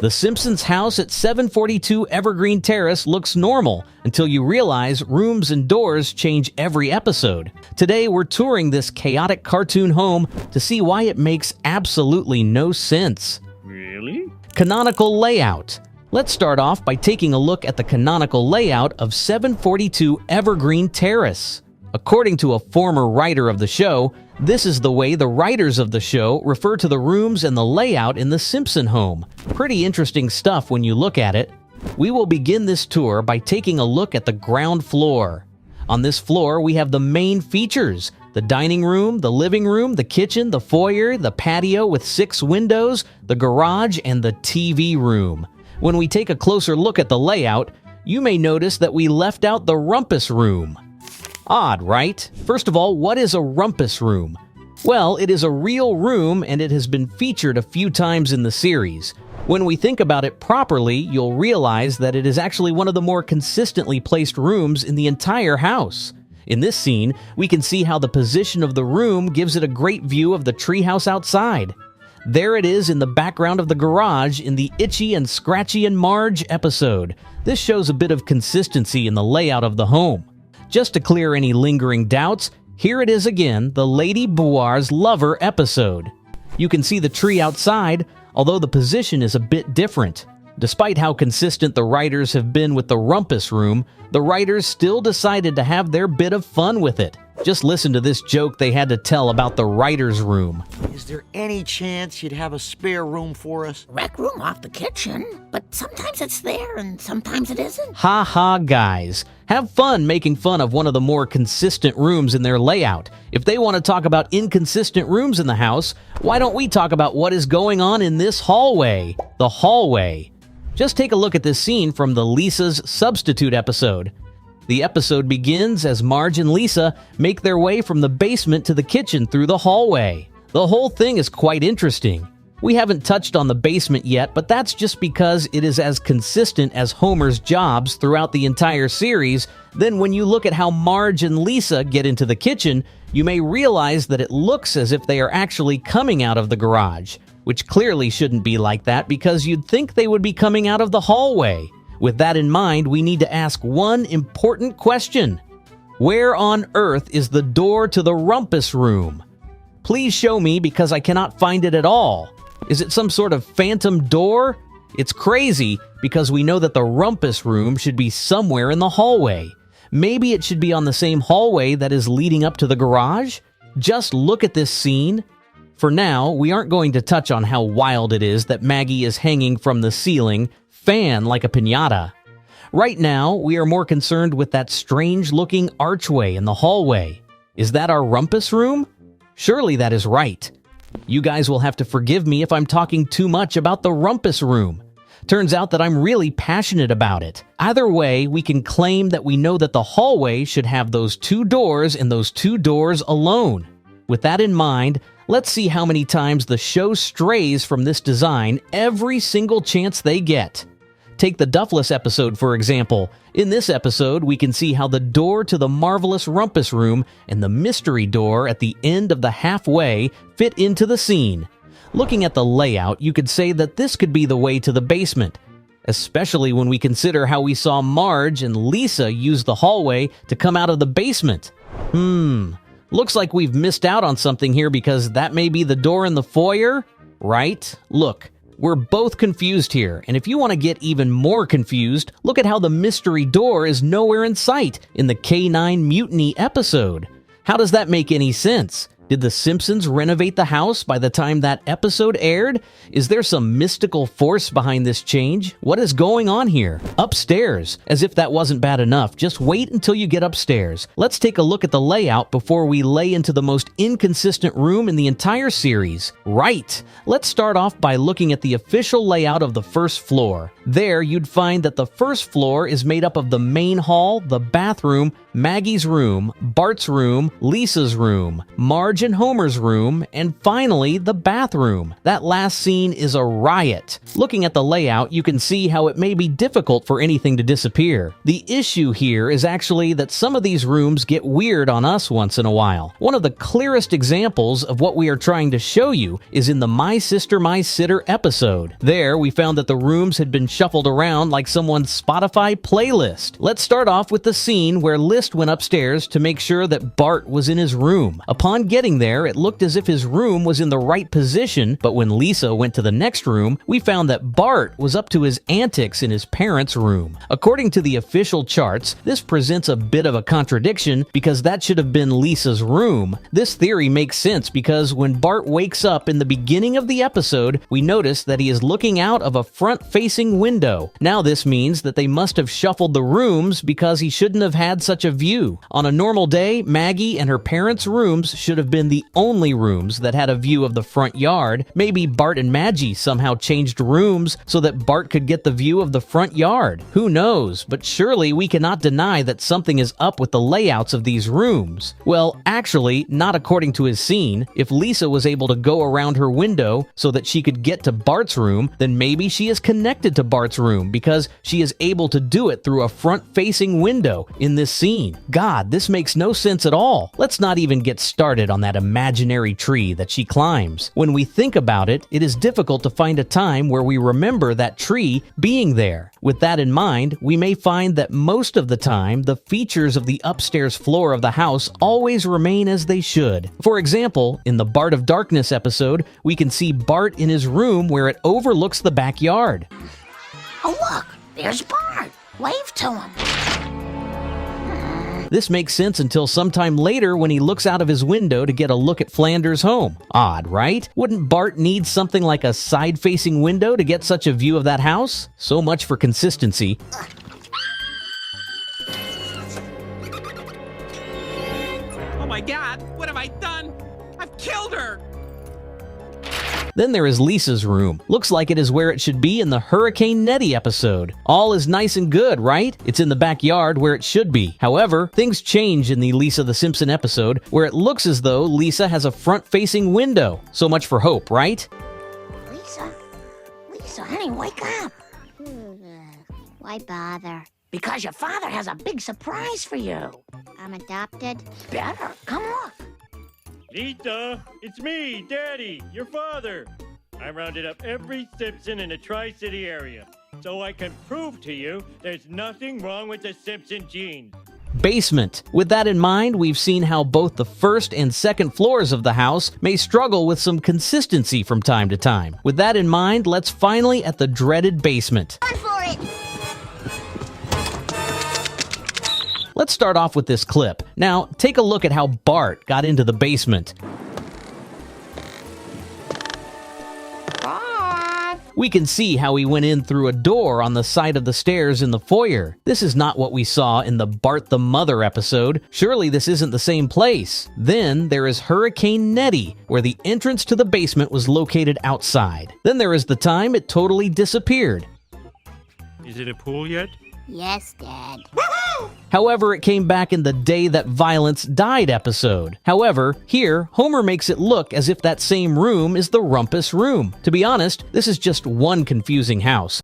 The Simpsons house at 742 Evergreen Terrace looks normal until you realize rooms and doors change every episode. Today, we're touring this chaotic cartoon home to see why it makes absolutely no sense. Really? Canonical layout. Let's start off by taking a look at the canonical layout of 742 Evergreen Terrace. According to a former writer of the show, this is the way the writers of the show refer to the rooms and the layout in the Simpson home. Pretty interesting stuff when you look at it. We will begin this tour by taking a look at the ground floor. On this floor, we have the main features: the dining room, the living room, the kitchen, the foyer, the patio with 6 windows, the garage, and the TV room. When we take a closer look at the layout, you may notice that we left out the rumpus room. Odd, right? First of all, what is a rumpus room? Well, it is a real room and it has been featured a few times in the series. When we think about it properly, you'll realize that it is actually one of the more consistently placed rooms in the entire house. In this scene, we can see how the position of the room gives it a great view of the treehouse outside. There it is in the background of the garage in the Itchy and Scratchy and Marge episode. This shows a bit of consistency in the layout of the home. Just to clear any lingering doubts, here it is again, the Lady Boar's Lover episode. You can see the tree outside, although the position is a bit different. Despite how consistent the writers have been with the rumpus room, the writers still decided to have their bit of fun with it. Just listen to this joke they had to tell about the writer's room. Is there any chance you'd have a spare room for us? Rec room off the kitchen, but sometimes it's there and sometimes it isn't. Ha ha, guys. Have fun making fun of one of the more consistent rooms in their layout. If they want to talk about inconsistent rooms in the house, why don't we talk about what is going on in this hallway? The hallway. Just take a look at this scene from the Lisa's Substitute episode. The episode begins as Marge and Lisa make their way from the basement to the kitchen through the hallway. The whole thing is quite interesting. We haven't touched on the basement yet, but that's just because it is as consistent as Homer's jobs throughout the entire series. Then when you look at how Marge and Lisa get into the kitchen, you may realize that it looks as if they are actually coming out of the garage, which clearly shouldn't be like that because you'd think they would be coming out of the hallway. With that in mind, we need to ask one important question. Where on earth is the door to the rumpus room? Please show me because I cannot find it at all. Is it some sort of phantom door? It's crazy because we know that the rumpus room should be somewhere in the hallway. Maybe it should be on the same hallway that is leading up to the garage? Just look at this scene. For now, we aren't going to touch on how wild it is that Maggie is hanging from the ceiling, fan like a piñata. Right now, we are more concerned with that strange-looking archway in the hallway. Is that our rumpus room? Surely that is right. You guys will have to forgive me if I'm talking too much about the rumpus room. Turns out that I'm really passionate about it. Either way, we can claim that we know that the hallway should have those 2 doors and those 2 doors alone. With that in mind, let's see how many times the show strays from this design every single chance they get. Take the Duffless episode, for example. In this episode, we can see how the door to the marvelous rumpus room and the mystery door at the end of the halfway fit into the scene. Looking at the layout, you could say that this could be the way to the basement, especially when we consider how we saw Marge and Lisa use the hallway to come out of the basement. Looks like we've missed out on something here because that may be the door in the foyer, right? Look. We're both confused here, and if you want to get even more confused, look at how the mystery door is nowhere in sight in the K9 Mutiny episode. How does that make any sense? Did the Simpsons renovate the house by the time that episode aired? Is there some mystical force behind this change? What is going on here? Upstairs. As if that wasn't bad enough, just wait until you get upstairs. Let's take a look at the layout before we lay into the most inconsistent room in the entire series. Right. Let's start off by looking at the official layout of the first floor. There, you'd find that the first floor is made up of the main hall, the bathroom, Maggie's room, Bart's room, Lisa's room, Marge Marge and Homer's room, and finally the bathroom. That last scene is a riot. Looking at the layout, you can see how it may be difficult for anything to disappear. The issue here is actually that some of these rooms get weird on us once in a while. One of the clearest examples of what we are trying to show you is in the My Sister, My Sitter episode. There, we found that the rooms had been shuffled around like someone's Spotify playlist. Let's start off with the scene where List went upstairs to make sure that Bart was in his room. Upon getting there, it looked as if his room was in the right position, but when Lisa went to the next room, we found that Bart was up to his antics in his parents' room. According to the official charts, this presents a bit of a contradiction because that should have been Lisa's room. This theory makes sense because when Bart wakes up in the beginning of the episode, we notice that he is looking out of a front-facing window. Now this means that they must have shuffled the rooms because he shouldn't have had such a view. On a normal day, Maggie and her parents' rooms should have been the only rooms that had a view of the front yard. Maybe Bart and Maggie somehow changed rooms so that Bart could get the view of the front yard. Who knows, but surely we cannot deny that something is up with the layouts of these rooms. Well, actually, not according to his scene. If Lisa was able to go around her window so that she could get to Bart's room, then maybe she is connected to Bart's room because she is able to do it through a front-facing window in this scene. God, this makes no sense at all. Let's not even get started on that imaginary tree that she climbs. When we think about it, it is difficult to find a time where we remember that tree being there. With that in mind, we may find that most of the time, the features of the upstairs floor of the house always remain as they should. For example, in the Bart of Darkness episode, we can see Bart in his room where it overlooks the backyard. Oh, look, there's Bart. Wave to him. This makes sense until sometime later when he looks out of his window to get a look at Flanders' home. Odd, right? Wouldn't Bart need something like a side-facing window to get such a view of that house? So much for consistency. Oh my God, what have I done? I've killed her! Then there is Lisa's room. Looks like it is where it should be in the Hurricane Nettie episode. All is nice and good, right? It's in the backyard where it should be. However, things change in the Lisa the Simpson episode where it looks as though Lisa has a front-facing window. So much for hope, right? Lisa, honey, wake up. Why bother? Because your father has a big surprise for you. I'm adopted. Better, come look. Lisa, it's me, Daddy, your father. I rounded up every Simpson in the Tri-City area, so I can prove to you there's nothing wrong with the Simpson genes. Basement. With that in mind, we've seen how both the first and second floors of the house may struggle with some consistency from time to time. With that in mind, let's finally at the dreaded basement. Run for it! Let's start off with this clip. Now, take a look at how Bart got into the basement. We can see how he went in through a door on the side of the stairs in the foyer. This is not what we saw in the Bart the Mother episode. Surely this isn't the same place. Then there is Hurricane Nettie, where the entrance to the basement was located outside. Then there is the time it totally disappeared. Is it a pool yet? Yes, Dad. However, it came back in the Day That Violence Died episode. However, here, Homer makes it look as if that same room is the Rumpus room. To be honest, this is just one confusing house.